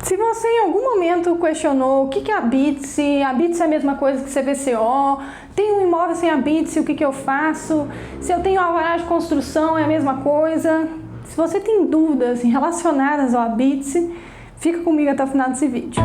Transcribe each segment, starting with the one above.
Se você em algum momento questionou o que é habite-se é a mesma coisa que CVCO, tem um imóvel sem habite-se, o que eu faço? Se eu tenho alvará de construção, é a mesma coisa? Se você tem dúvidas relacionadas ao habite-se, fica comigo até o final desse vídeo.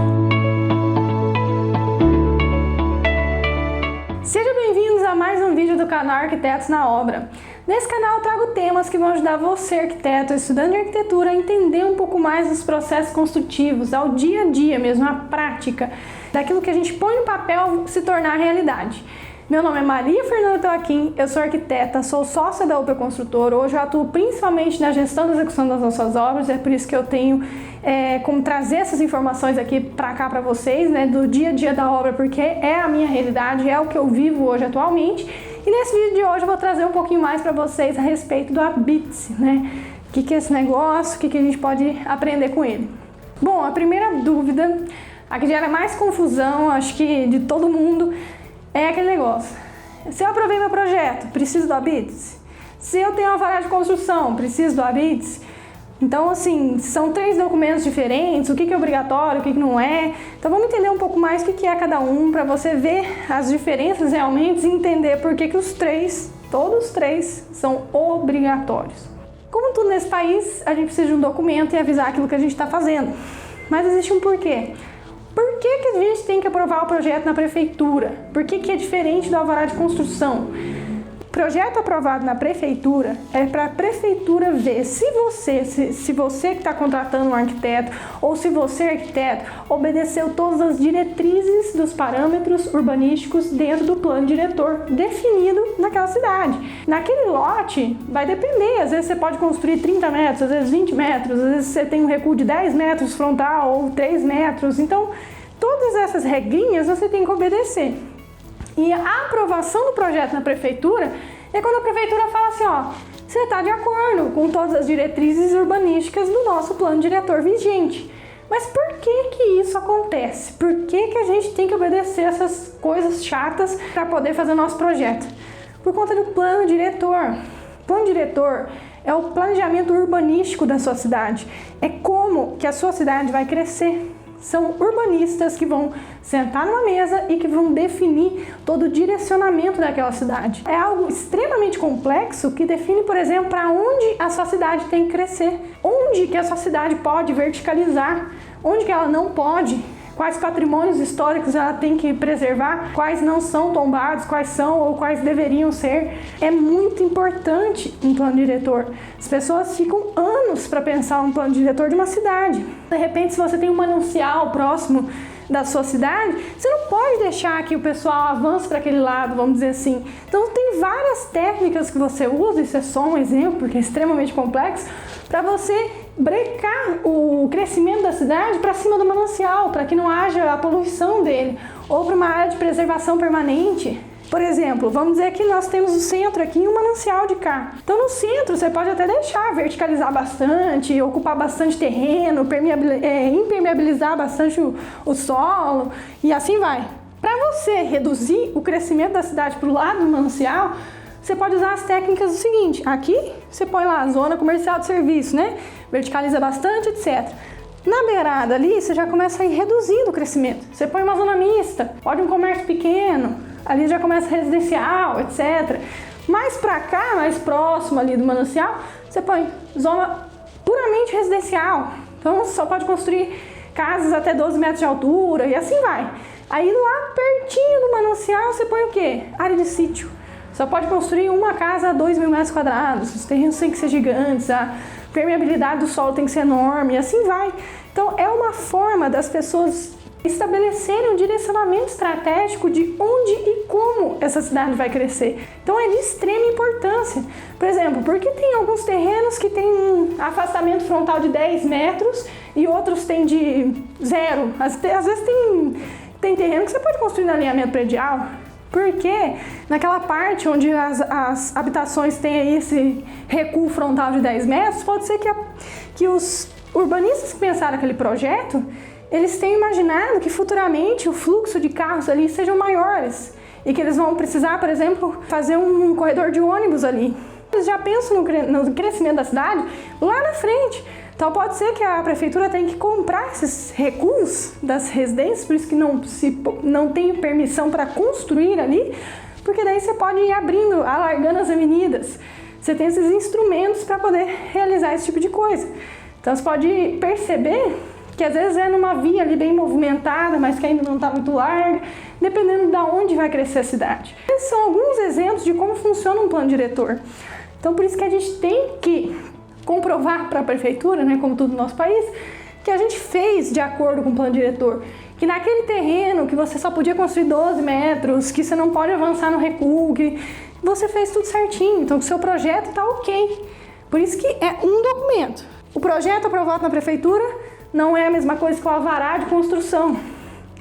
Sejam bem-vindos a mais um vídeo do canal Arquitetos na Obra. Nesse canal eu trago temas que vão ajudar você, arquiteto, estudante de arquitetura, a entender um pouco mais dos processos construtivos, ao dia a dia mesmo, à prática, daquilo que a gente põe no papel se tornar realidade. Meu nome é Maria Fernanda Toaquim, eu sou arquiteta, sou sócia da UP Construtor. Hoje eu atuo principalmente na gestão e execução das nossas obras, é por isso que eu tenho como trazer essas informações aqui para cá para vocês, né, do dia a dia da obra, porque é a minha realidade, é o que eu vivo hoje atualmente. E nesse vídeo de hoje eu vou trazer um pouquinho mais para vocês a respeito do habite-se, né? O que é esse negócio, o que a gente pode aprender com ele. Bom, a primeira dúvida, a que gera mais confusão, acho que de todo mundo, é aquele negócio. Se eu aprovei meu projeto, preciso do habite-se? Se eu tenho alvará de construção, preciso do habite-se? Então, assim, são 3 documentos diferentes, o que é obrigatório, o que não é. Então, vamos entender um pouco mais o que é cada um, para você ver as diferenças realmente e entender por que os 3, todos os 3, são obrigatórios. Como tudo nesse país, a gente precisa de um documento e avisar aquilo que a gente está fazendo. Mas existe um porquê. Por que a gente tem que aprovar o projeto na prefeitura? Por que é diferente do alvará de construção? Projeto aprovado na prefeitura é para a prefeitura ver se você que está contratando um arquiteto ou se você, arquiteto, obedeceu todas as diretrizes dos parâmetros urbanísticos dentro do plano diretor definido naquela cidade. Naquele lote vai depender, às vezes você pode construir 30 metros, às vezes 20 metros, às vezes você tem um recuo de 10 metros frontal ou 3 metros, então todas essas regrinhas você tem que obedecer. E a aprovação do projeto na prefeitura é quando a prefeitura fala assim, ó, você está de acordo com todas as diretrizes urbanísticas do nosso plano diretor vigente. Mas por que isso acontece? Por que a gente tem que obedecer essas coisas chatas para poder fazer o nosso projeto? Por conta do plano diretor. O plano diretor é o planejamento urbanístico da sua cidade. É como que a sua cidade vai crescer. São urbanistas que vão sentar numa mesa e que vão definir todo o direcionamento daquela cidade. É algo extremamente complexo que define, por exemplo, para onde a sua cidade tem que crescer, onde que a sua cidade pode verticalizar, onde que ela não pode, quais patrimônios históricos ela tem que preservar, quais não são tombados, quais são ou quais deveriam ser. É muito importante um plano diretor. As pessoas ficam anos para pensar um plano diretor de uma cidade. De repente, se você tem um manancial próximo da sua cidade, você não pode deixar que o pessoal avance para aquele lado, vamos dizer assim. Então, tem várias técnicas que você usa, isso é só um exemplo, porque é extremamente complexo, para você brecar o crescimento da cidade para cima do manancial, para que não haja a poluição dele, ou para uma área de preservação permanente. Por exemplo, vamos dizer que nós temos o centro aqui e um manancial de cá. Então no centro você pode até deixar verticalizar bastante, ocupar bastante terreno, impermeabilizar bastante o solo e assim vai. Para você reduzir o crescimento da cidade para o lado do manancial, você pode usar as técnicas do seguinte, aqui você põe lá a zona comercial de serviço, né? Verticaliza bastante, etc. Na beirada ali, você já começa a ir reduzindo o crescimento. Você põe uma zona mista, pode um comércio pequeno, ali já começa residencial, etc. Mais pra cá, mais próximo ali do manancial, você põe zona puramente residencial. Então, você só pode construir casas até 12 metros de altura e assim vai. Aí lá pertinho do manancial, você põe o quê? Área de sítio. Só pode construir uma casa a 2.000 metros quadrados, os terrenos têm que ser gigantes, a permeabilidade do solo tem que ser enorme, e assim vai. Então, é uma forma das pessoas estabelecerem um direcionamento estratégico de onde e como essa cidade vai crescer. Então, é de extrema importância. Por exemplo, porque tem alguns terrenos que têm um afastamento frontal de 10 metros e outros têm de 0. Às vezes tem terreno que você pode construir no alinhamento predial. Porque naquela parte onde as habitações têm aí esse recuo frontal de 10 metros, pode ser que os urbanistas que pensaram aquele projeto, eles tenham imaginado que futuramente o fluxo de carros ali sejam maiores e que eles vão precisar, por exemplo, fazer um corredor de ônibus ali. Eles já pensam no crescimento da cidade lá na frente. Então pode ser que a prefeitura tenha que comprar esses recuos das residências, por isso que não tem permissão para construir ali, porque daí você pode ir abrindo, alargando as avenidas. Você tem esses instrumentos para poder realizar esse tipo de coisa. Então você pode perceber que às vezes é numa via ali bem movimentada, mas que ainda não está muito larga, dependendo de onde vai crescer a cidade. Esses são alguns exemplos de como funciona um plano diretor. Então por isso que a gente tem que comprovar para a prefeitura, né, como tudo no nosso país, que a gente fez de acordo com o plano diretor. Que naquele terreno que você só podia construir 12 metros, que você não pode avançar no recuo, que você fez tudo certinho, então que o seu projeto está ok. Por isso que é um documento. O projeto aprovado na prefeitura não é a mesma coisa que o alvará de construção.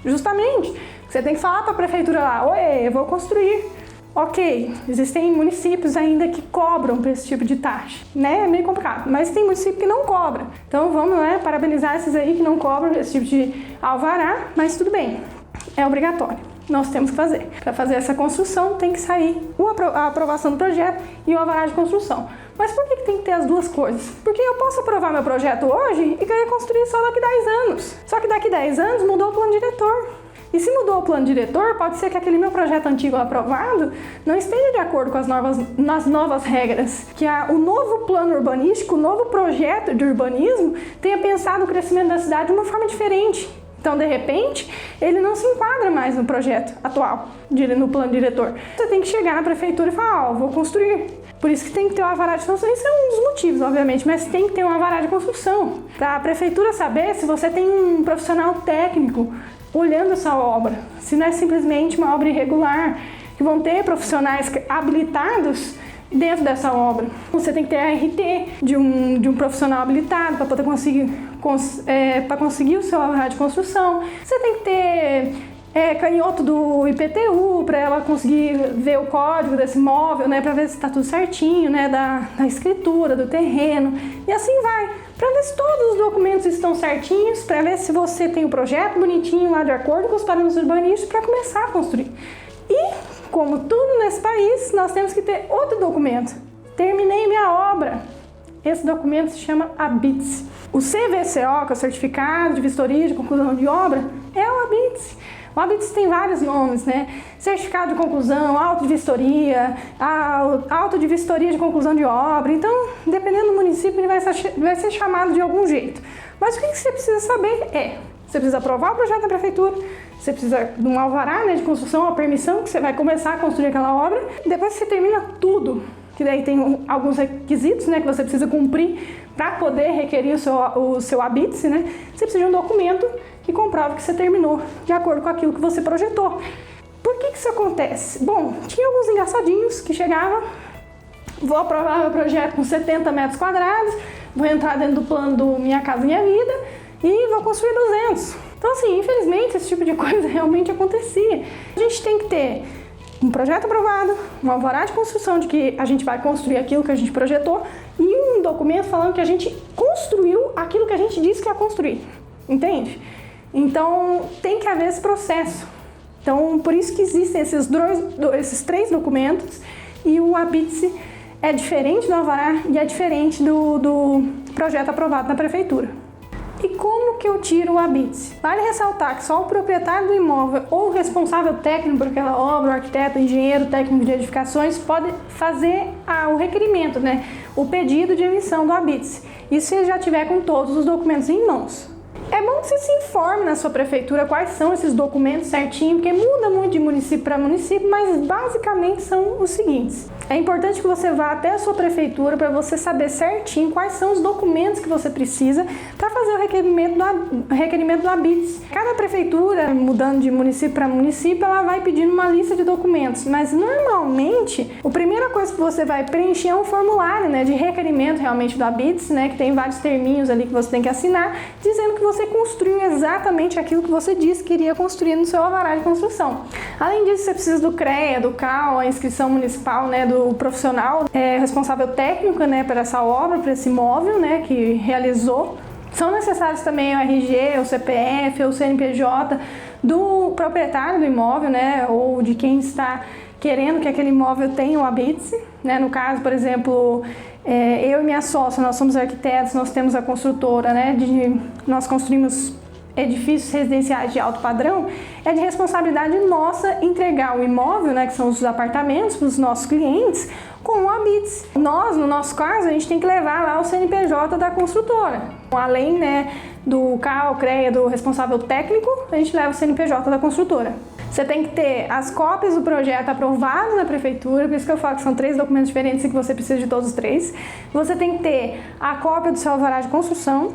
Justamente, você tem que falar para a prefeitura lá, oi, eu vou construir. Ok, existem municípios ainda que cobram por esse tipo de taxa, né? É meio complicado, mas tem município que não cobra. Então vamos, né, parabenizar esses aí que não cobram esse tipo de alvará, mas tudo bem, é obrigatório. Nós temos que fazer. Para fazer essa construção tem que sair a aprovação do projeto e o alvará de construção. Mas por que tem que ter as duas coisas? Porque eu posso aprovar meu projeto hoje e querer construir só daqui 10 anos. Só que daqui 10 anos mudou o plano diretor. E se mudou o plano diretor, pode ser que aquele meu projeto antigo aprovado não esteja de acordo com as novas regras. Que o novo plano urbanístico, o novo projeto de urbanismo tenha pensado o crescimento da cidade de uma forma diferente. Então, de repente, ele não se enquadra mais no projeto atual, no plano diretor. Você tem que chegar na prefeitura e falar, vou construir. Por isso que tem que ter um alvará de construção. Isso é um dos motivos, obviamente, mas tem que ter um alvará de construção. Para a prefeitura saber se você tem um profissional técnico olhando essa obra. Se não é simplesmente uma obra irregular, que vão ter profissionais habilitados dentro dessa obra. Você tem que ter a RT de um profissional habilitado para poder conseguir o seu alvará de construção. Você tem que ter canhoto do IPTU para ela conseguir ver o código desse imóvel, né, para ver se está tudo certinho, né, da escritura, do terreno, e assim vai. Para ver se todos os documentos estão certinhos, para ver se você tem o projeto bonitinho lá de acordo com os parâmetros urbanísticos para começar a construir. E, como tudo nesse país, nós temos que ter outro documento. Terminei minha obra. Esse documento se chama ABITS. O CVCO, que é o Certificado de Vistoria de Conclusão de Obra, é o ABITS. O ABITS tem vários nomes, né? Certificado de conclusão, auto de vistoria, auto de vistoria de conclusão de obra. Então, dependendo do município, ele vai ser chamado de algum jeito. Mas o que você precisa saber você precisa aprovar o projeto da prefeitura, você precisa de um alvará, né, de construção, uma permissão que você vai começar a construir aquela obra. Depois que você termina tudo, que daí tem alguns requisitos, né, que você precisa cumprir para poder requerir o seu ABITS, né? Você precisa de um documento que comprova que você terminou de acordo com aquilo que você projetou. Por que isso acontece? Bom, tinha alguns engraçadinhos que chegavam, vou aprovar meu projeto com 70 metros quadrados, vou entrar dentro do plano do Minha Casa Minha Vida e vou construir 200. Então, assim, infelizmente, esse tipo de coisa realmente acontecia. A gente tem que ter um projeto aprovado, um alvará de construção de que a gente vai construir aquilo que a gente projetou e um documento falando que a gente construiu aquilo que a gente disse que ia construir. Entende? Então, tem que haver esse processo. Então, por isso que existem esses 3 documentos e o ABITS é diferente do alvará e é diferente do projeto aprovado na prefeitura. E como que eu tiro o ABITS? Vale ressaltar que só o proprietário do imóvel ou o responsável técnico por aquela obra, o arquiteto, o engenheiro, o técnico de edificações, pode fazer o requerimento, né? O pedido de emissão do ABITS. Isso se ele já tiver com todos os documentos em mãos. É bom que você se informe na sua prefeitura quais são esses documentos certinho, porque muda muito de município para município, mas basicamente são os seguintes. É importante que você vá até a sua prefeitura para você saber certinho quais são os documentos que você precisa para fazer o requerimento do ABITS. Cada prefeitura, mudando de município para município, ela vai pedindo uma lista de documentos, mas normalmente a primeira coisa que você vai preencher é um formulário, né, de requerimento realmente do ABITS, né, que tem vários terminhos ali que você tem que assinar, dizendo que você construiu exatamente aquilo que você disse que iria construir no seu alvará de construção. Além disso, você precisa do CREA, do CAL, a inscrição municipal, né, do profissional responsável técnico, né, por essa obra, por esse imóvel, né, que realizou. São necessários também o RG, o CPF, o CNPJ do proprietário do imóvel, né, ou de quem está querendo que aquele imóvel tenha o ABITS, né? No caso, por exemplo, Eu e minha sócia, nós somos arquitetos, nós temos a construtora, né, nós construímos edifícios residenciais de alto padrão, é de responsabilidade nossa entregar o imóvel, né, que são os apartamentos, para os nossos clientes, com o Habite-se. Nós, no nosso caso, a gente tem que levar lá o CNPJ da construtora. Além, né, do CAL, CREA, do responsável técnico, a gente leva o CNPJ da construtora. Você tem que ter as cópias do projeto aprovado na prefeitura, por isso que eu falo que são 3 documentos diferentes e que você precisa de todos os 3. Você tem que ter a cópia do seu alvará de construção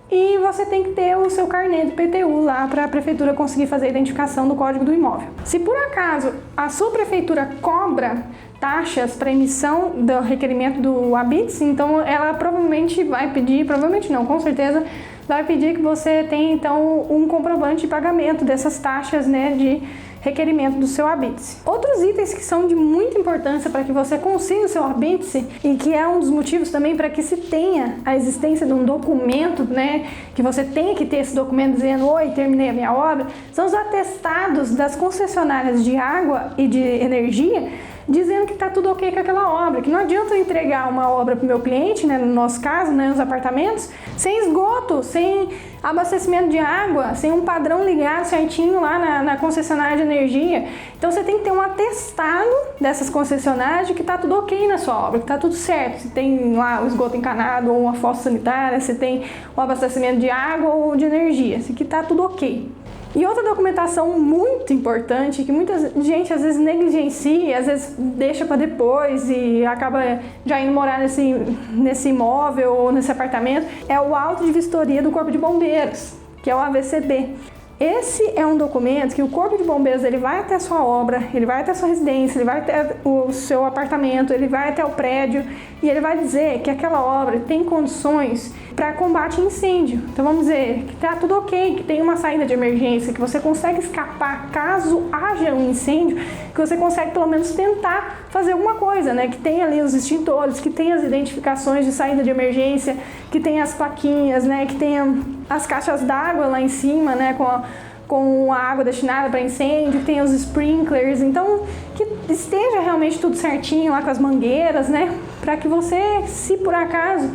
e você tem que ter o seu carnê do PTU lá para a prefeitura conseguir fazer a identificação do código do imóvel. Se por acaso a sua prefeitura cobra taxas para emissão do requerimento do Habite-se, então ela provavelmente vai pedir, provavelmente não, com certeza, vai pedir que você tenha então um comprovante de pagamento dessas taxas, né, de requerimento do seu Habite-se. Outros itens que são de muita importância para que você consiga o seu Habite-se e que é um dos motivos também para que se tenha a existência de um documento, né, que você tenha que ter esse documento dizendo: oi, terminei a minha obra, são os atestados das concessionárias de água e de energia dizendo que está tudo ok com aquela obra, que não adianta eu entregar uma obra para o meu cliente, né, no nosso caso, né, os apartamentos, sem esgoto, sem abastecimento de água, sem um padrão ligado certinho lá na concessionária de energia. Então você tem que ter um atestado dessas concessionárias de que está tudo ok na sua obra, que está tudo certo. Se tem lá o esgoto encanado ou uma fossa sanitária, se tem o abastecimento de água ou de energia, se que está tudo ok. E outra documentação muito importante, que muita gente às vezes negligencia, às vezes deixa para depois e acaba já indo morar nesse imóvel ou nesse apartamento, é o auto de vistoria do Corpo de Bombeiros, que é o AVCB. Esse é um documento que o Corpo de Bombeiros ele vai até a sua obra, ele vai até a sua residência, ele vai até o seu apartamento, ele vai até o prédio e ele vai dizer que aquela obra tem condições para combate a incêndio. Então vamos dizer que está tudo ok, que tem uma saída de emergência, que você consegue escapar caso haja um incêndio, que você consegue pelo menos tentar fazer alguma coisa, né? Que tem ali os extintores, que tem as identificações de saída de emergência, que tem as plaquinhas, né? Que tem as caixas d'água lá em cima, né? Com a água destinada para incêndio, que tem os sprinklers, então que esteja realmente tudo certinho lá com as mangueiras, né? Para que você, se por acaso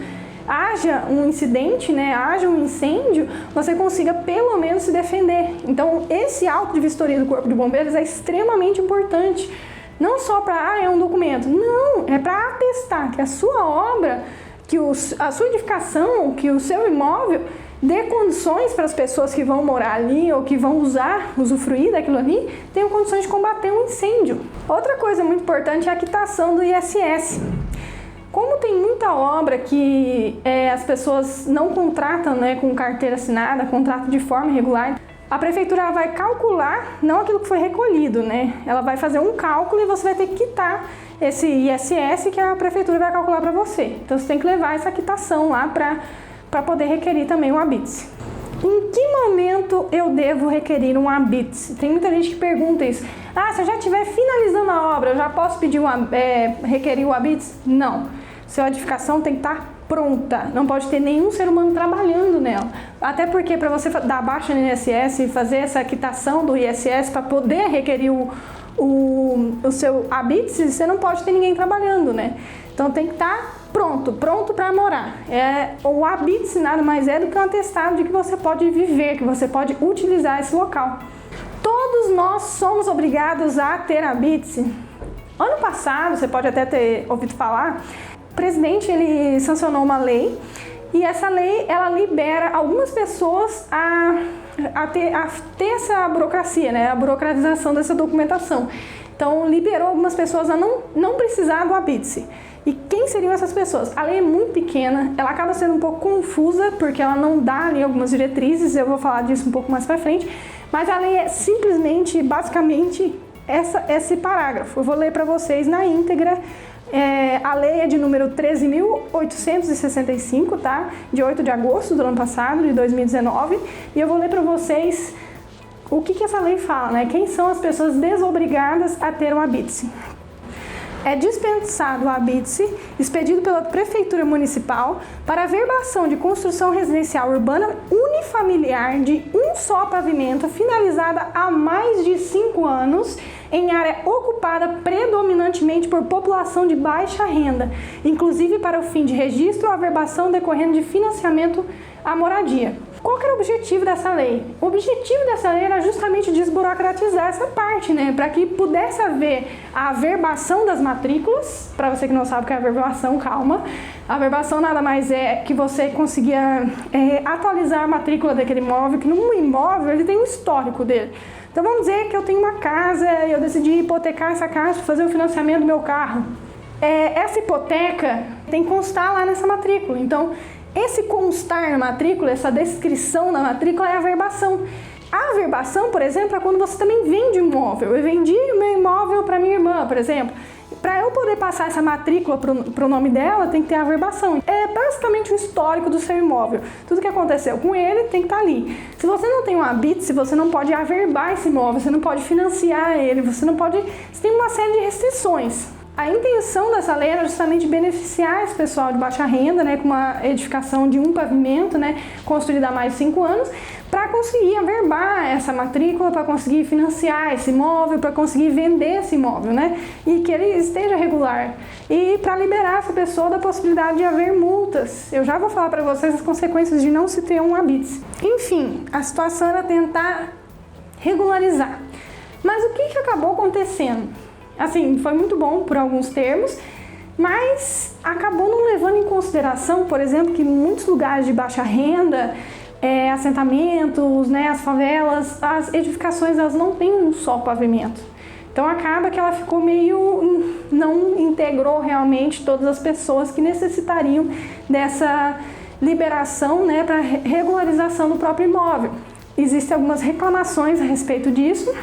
haja um incidente, né, haja um incêndio, você consiga pelo menos se defender. Então esse auto de vistoria do Corpo de Bombeiros é extremamente importante, não só para é um documento, não, é para atestar que a sua obra, que a sua edificação, que o seu imóvel dê condições para as pessoas que vão morar ali ou que vão usufruir daquilo ali, tenham condições de combater um incêndio. Outra coisa muito importante é a quitação do ISS. Como tem muita obra que as pessoas não contratam, né, com carteira assinada, contratam de forma irregular, a prefeitura vai calcular, não aquilo que foi recolhido, né? Ela vai fazer um cálculo e você vai ter que quitar esse ISS que a prefeitura vai calcular para você. Então você tem que levar essa quitação lá para poder requerir também o Habite-se. Em que momento eu devo requerir um Habite-se? Tem muita gente que pergunta isso. Ah, se eu já estiver finalizando a obra, eu já posso pedir requerir o Habite-se? Não. Sua edificação tem que estar pronta. Não pode ter nenhum ser humano trabalhando nela. Até porque para você dar baixa no ISS e fazer essa quitação do ISS para poder requerir o seu Habite-se, você não pode ter ninguém trabalhando, né? Então tem que estar pronto para morar. O Habite-se nada mais é do que um atestado de que você pode viver, que você pode utilizar esse local. Todos nós somos obrigados a ter Habite-se. Ano passado, você pode até ter ouvido falar, o presidente ele sancionou uma lei e essa lei ela libera algumas pessoas a ter essa burocracia, né? A burocratização dessa documentação. Então liberou algumas pessoas a não precisar do Habite-se. E quem seriam essas pessoas? A lei é muito pequena, ela acaba sendo um pouco confusa porque ela não dá ali algumas diretrizes, eu vou falar disso um pouco mais pra frente, mas a lei é simplesmente, basicamente, esse parágrafo. Eu vou ler para vocês na íntegra. A lei é de número 13.865, tá? De 8 de agosto do ano passado, de 2019. E eu vou ler para vocês o que essa lei fala, né? Quem são as pessoas desobrigadas a ter um Habite-se. é dispensado o habite-se expedido pela Prefeitura Municipal para averbação de construção residencial urbana unifamiliar de um só pavimento finalizada há mais de 5 anos em área ocupada predominantemente por população de baixa renda, inclusive para o fim de registro ou averbação decorrendo de financiamento à moradia. Qual que era o objetivo dessa lei? O objetivo dessa lei era justamente desburocratizar essa parte, né? Para que pudesse haver a averbação das matrículas. Para você que não sabe o que é averbação, calma. A averbação nada mais é que você conseguia atualizar a matrícula daquele imóvel, que num imóvel ele tem um histórico dele. Então vamos dizer que eu tenho uma casa e eu decidi hipotecar essa casa para fazer o financiamento do meu carro. Essa hipoteca tem que constar lá nessa matrícula. Então, esse constar na matrícula, essa descrição da matrícula é a averbação. A averbação, por exemplo, é quando você também vende um imóvel. Eu vendi o meu imóvel para minha irmã, por exemplo. Para eu poder passar essa matrícula para o nome dela, tem que ter a averbação. É basicamente o histórico do seu imóvel. Tudo que aconteceu com ele tem que estar ali. Se você não tem um habite, você não pode averbar esse imóvel, você não pode financiar ele, você tem uma série de restrições. A intenção dessa lei era justamente beneficiar esse pessoal de baixa renda, né, com uma edificação de um pavimento, né, construída há mais de 5 anos, para conseguir averbar essa matrícula, para conseguir financiar esse imóvel, para conseguir vender esse imóvel, né, e que ele esteja regular. E para liberar essa pessoa da possibilidade de haver multas. Eu já vou falar para vocês as consequências de não se ter um habite. Enfim, a situação era tentar regularizar. Mas o que acabou acontecendo? Assim, foi muito bom por alguns termos, mas acabou não levando em consideração, por exemplo, que muitos lugares de baixa renda, assentamentos, né, as favelas, as edificações, elas não têm um só pavimento. Então acaba que ela ficou não integrou realmente todas as pessoas que necessitariam dessa liberação, né, para regularização do próprio imóvel. Existem algumas reclamações a respeito disso.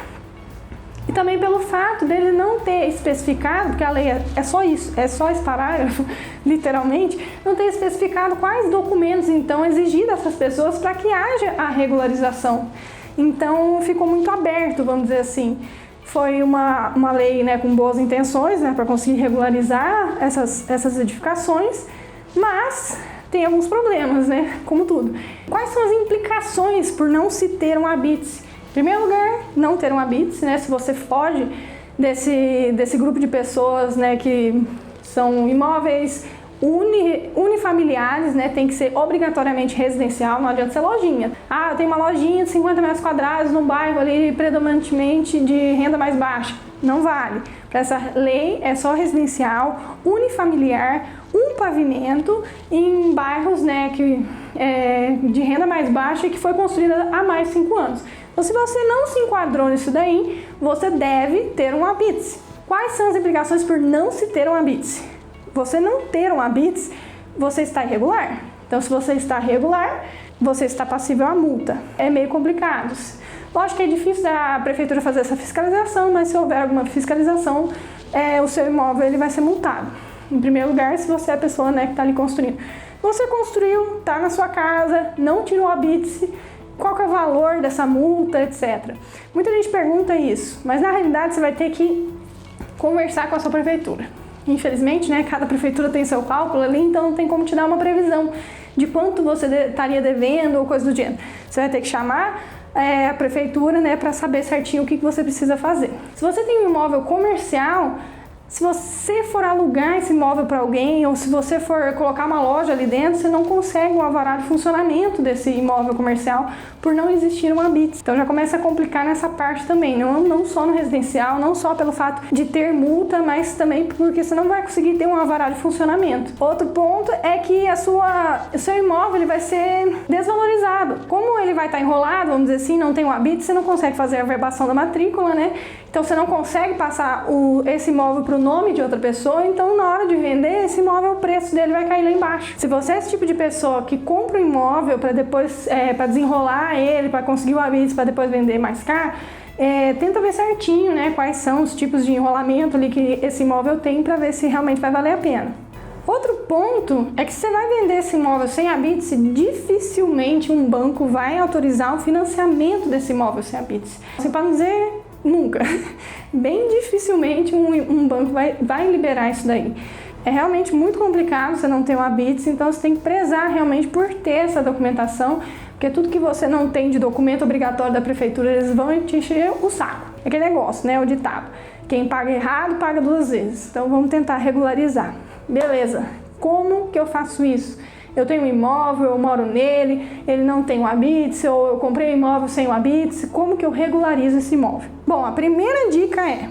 E também pelo fato dele não ter especificado, porque a lei é só isso, é só esse parágrafo, literalmente, não ter especificado quais documentos, então, exigir dessas pessoas para que haja a regularização. Então, ficou muito aberto, vamos dizer assim. Foi uma lei, né, com boas intenções, né, para conseguir regularizar essas edificações, mas tem alguns problemas, né, como tudo. Quais são as implicações por não se ter um habite? Em primeiro lugar, não ter um habite, né? Se você foge desse grupo de pessoas, né, que são imóveis unifamiliares, né, tem que ser obrigatoriamente residencial, não adianta ser lojinha. Ah, eu tenho uma lojinha de 50 metros quadrados num bairro ali predominantemente de renda mais baixa. Não vale. Para essa lei é só residencial, unifamiliar, um pavimento em bairros, né, de renda mais baixa e que foi construída há mais de 5 anos. Então, se você não se enquadrou nisso daí, você deve ter um habite. Quais são as implicações por não se ter um habite? Você não ter um habite, você está irregular. Então, se você está regular, você está passível a multa. É meio complicado. Lógico que é difícil da prefeitura fazer essa fiscalização, mas se houver alguma fiscalização, o seu imóvel ele vai ser multado. Em primeiro lugar, se você é a pessoa, né, que está ali construindo. Você construiu, está na sua casa, não tirou o habite, qual que é o valor dessa multa, etc. Muita gente pergunta isso, mas na realidade você vai ter que conversar com a sua prefeitura. Infelizmente, né, cada prefeitura tem seu cálculo ali, então não tem como te dar uma previsão de quanto você estaria devendo ou coisa do gênero. Você vai ter que chamar a prefeitura, né, para saber certinho o que você precisa fazer. Se você tem um imóvel comercial, se você for alugar esse imóvel para alguém ou se você for colocar uma loja ali dentro, você não consegue um alvará de funcionamento desse imóvel comercial por não existir um habite. Então já começa a complicar nessa parte também, não só no residencial, não só pelo fato de ter multa, mas também porque você não vai conseguir ter um alvará de funcionamento. Outro ponto é que o seu imóvel ele vai ser desvalorizado. Como ele vai estar enrolado, vamos dizer assim, não tem um habite, você não consegue fazer a averbação da matrícula, né? Então você não consegue passar esse imóvel para o nome de outra pessoa, então na hora de vender esse imóvel, o preço dele vai cair lá embaixo. Se você é esse tipo de pessoa que compra um imóvel para depois, para desenrolar ele, para conseguir o habite, para depois vender mais caro, tenta ver certinho, né, quais são os tipos de enrolamento ali que esse imóvel tem para ver se realmente vai valer a pena. Outro ponto é que se você vai vender esse imóvel sem habite, dificilmente um banco vai autorizar o financiamento desse imóvel sem habite. Assim, para não dizer Nunca. Bem dificilmente um banco vai liberar isso daí. É realmente muito complicado você não ter um Habits, então você tem que prezar realmente por ter essa documentação, porque tudo que você não tem de documento obrigatório da prefeitura, eles vão te encher o saco. Aquele negócio, né? O ditado. Quem paga errado, paga 2 vezes. Então vamos tentar regularizar. Beleza. Como que eu faço isso? Eu tenho um imóvel, eu moro nele, ele não tem o Habits, ou eu comprei um imóvel sem o Habits, como que eu regularizo esse imóvel? Bom, a primeira dica é,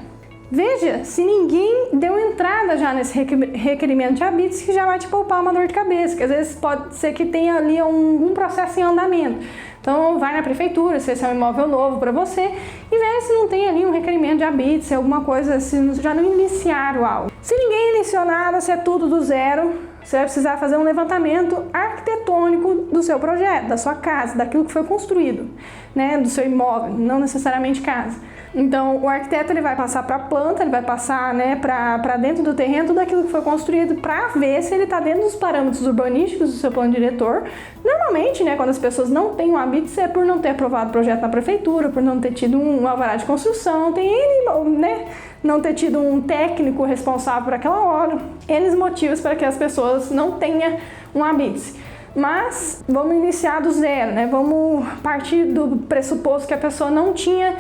veja se ninguém deu entrada já nesse requerimento de Habits, que já vai te poupar uma dor de cabeça, que às vezes pode ser que tenha ali um processo em andamento. Então vai na prefeitura, se esse é um imóvel novo para você, e veja se não tem ali um requerimento de Habits, se alguma coisa, se já não iniciaram algo. Se ninguém iniciou nada, se é tudo do zero, você vai precisar fazer um levantamento arquitetônico do seu projeto, da sua casa, daquilo que foi construído, né, do seu imóvel, não necessariamente casa. Então, o arquiteto ele vai passar para a planta, ele vai passar, né, para dentro do terreno tudo aquilo que foi construído para ver se ele está dentro dos parâmetros urbanísticos do seu plano diretor. Normalmente, né, quando as pessoas não têm um Habits, é por não ter aprovado o projeto na prefeitura, por não ter tido um alvará de construção, tem N, né, não ter tido um técnico responsável por aquela obra, N motivos para que as pessoas não tenham um Habits. Mas vamos iniciar do zero, né? Vamos partir do pressuposto que a pessoa não tinha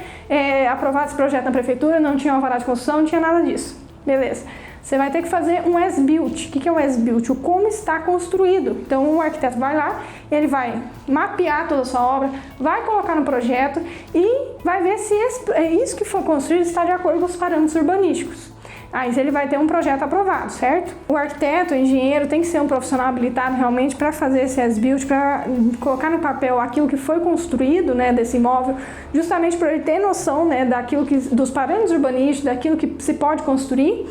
aprovado esse projeto na prefeitura, não tinha alvará de construção, não tinha nada disso. Beleza. Você vai ter que fazer um as-built. O que é um as-built? O como está construído. Então o arquiteto vai lá, ele vai mapear toda a sua obra, vai colocar no projeto e vai ver se isso que for construído está de acordo com os parâmetros urbanísticos. Aí ele vai ter um projeto aprovado, certo? O arquiteto, o engenheiro tem que ser um profissional habilitado realmente para fazer esse as-built, para colocar no papel aquilo que foi construído, né, desse imóvel, justamente para ele ter noção, né, dos parâmetros urbanísticos, daquilo que se pode construir,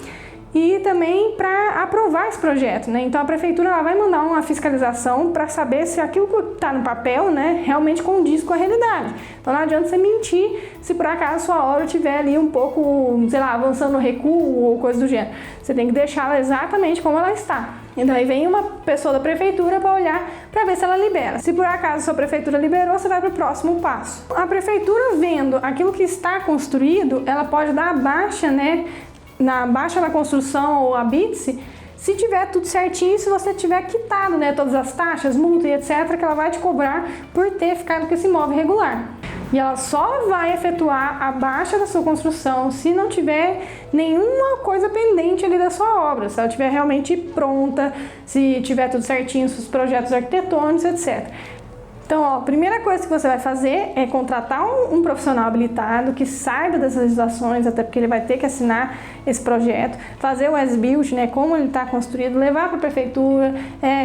e também para aprovar esse projeto, né? Então a prefeitura ela vai mandar uma fiscalização para saber se aquilo que está no papel, né, realmente condiz com a realidade. Então não adianta você mentir se por acaso a sua obra estiver ali um pouco, sei lá, avançando no recuo ou coisa do gênero. Você tem que deixá-la exatamente como ela está. E daí vem uma pessoa da prefeitura para olhar para ver se ela libera. Se por acaso a sua prefeitura liberou, você vai para o próximo passo. A prefeitura vendo aquilo que está construído, ela pode dar a baixa, né, na baixa da construção ou Habits, se tiver tudo certinho, se você tiver quitado, né, todas as taxas, multa e etc, que ela vai te cobrar por ter ficado com esse imóvel irregular. E ela só vai efetuar a baixa da sua construção se não tiver nenhuma coisa pendente ali da sua obra, se ela estiver realmente pronta, se tiver tudo certinho, os projetos arquitetônicos, etc. Então, ó, a primeira coisa que você vai fazer é contratar um profissional habilitado que saiba das legislações, até porque ele vai ter que assinar esse projeto, fazer o as-built, né, como ele está construído, levar para a prefeitura,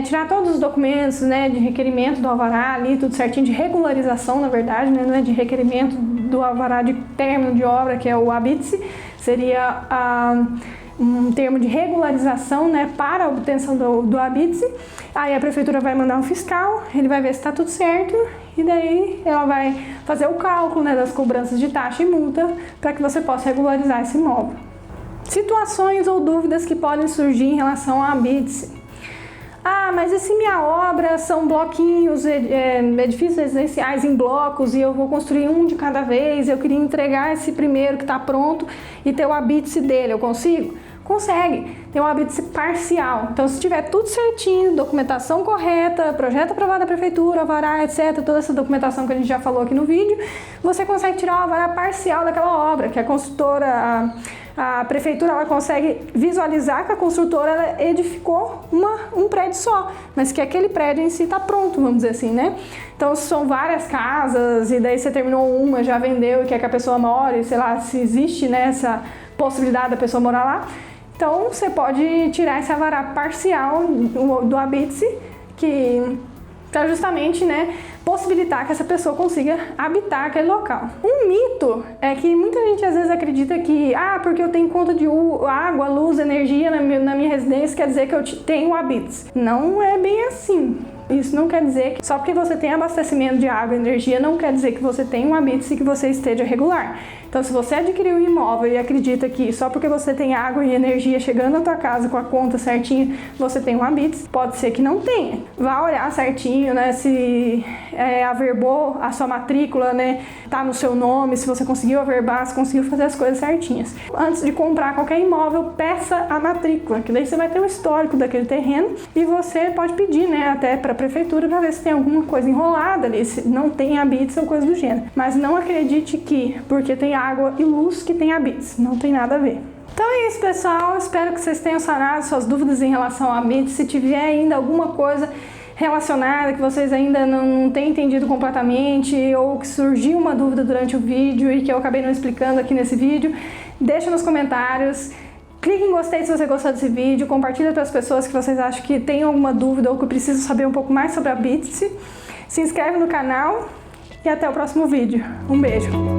tirar todos os documentos, né, de requerimento do alvará ali, tudo certinho, de regularização, na verdade, né, não é de requerimento do alvará de término de obra, que é o Habits, seria um termo de regularização, né, para a obtenção do Habits. Aí a prefeitura vai mandar um fiscal, ele vai ver se está tudo certo e daí ela vai fazer o cálculo, né, das cobranças de taxa e multa para que você possa regularizar esse imóvel. Situações ou dúvidas que podem surgir em relação ao Habits. Ah, mas e se minha obra são bloquinhos, edifícios residenciais em blocos e eu vou construir um de cada vez, eu queria entregar esse primeiro que está pronto e ter o Habits dele, eu consigo? Consegue, tem um Habits parcial. Então, se tiver tudo certinho, documentação correta, projeto aprovado da prefeitura, alvará, etc., toda essa documentação que a gente já falou aqui no vídeo, você consegue tirar o alvará parcial daquela obra, que a construtora, a prefeitura, ela consegue visualizar que a construtora ela edificou um prédio só, mas que aquele prédio em si está pronto, vamos dizer assim, né? Então, se são várias casas e daí você terminou uma, já vendeu e quer que a pessoa more, sei lá, se existe, né, essa possibilidade da pessoa morar lá, então você pode tirar esse alvará parcial do Habits, que para justamente, né, possibilitar que essa pessoa consiga habitar aquele local. Um mito é que muita gente às vezes acredita que, porque eu tenho conta de água, luz, energia na minha residência, quer dizer que eu tenho Habits. Não é bem assim. Isso não quer dizer que só porque você tem abastecimento de água e energia não quer dizer que você tem um Habits e que você esteja regular. Então, se você adquiriu um imóvel e acredita que só porque você tem água e energia chegando na tua casa com a conta certinha, você tem um Habits, pode ser que não tenha. Vá olhar certinho, né, se averbou a sua matrícula, né, tá no seu nome, se você conseguiu averbar, se conseguiu fazer as coisas certinhas. Antes de comprar qualquer imóvel, peça a matrícula, que daí você vai ter o histórico daquele terreno e você pode pedir, né, até para a prefeitura para ver se tem alguma coisa enrolada ali, se não tem Habits ou coisa do gênero. Mas não acredite que porque tem água e luz que tem Habits, não tem nada a ver. Então é isso, pessoal, espero que vocês tenham sanado suas dúvidas em relação ao Habits. Se tiver ainda alguma coisa relacionada que vocês ainda não têm entendido completamente ou que surgiu uma dúvida durante o vídeo e que eu acabei não explicando aqui nesse vídeo, deixa nos comentários. Clique em gostei se você gostou desse vídeo, compartilha para as pessoas que vocês acham que têm alguma dúvida ou que precisam saber um pouco mais sobre a Habits. Se inscreve no canal e até o próximo vídeo. Um beijo!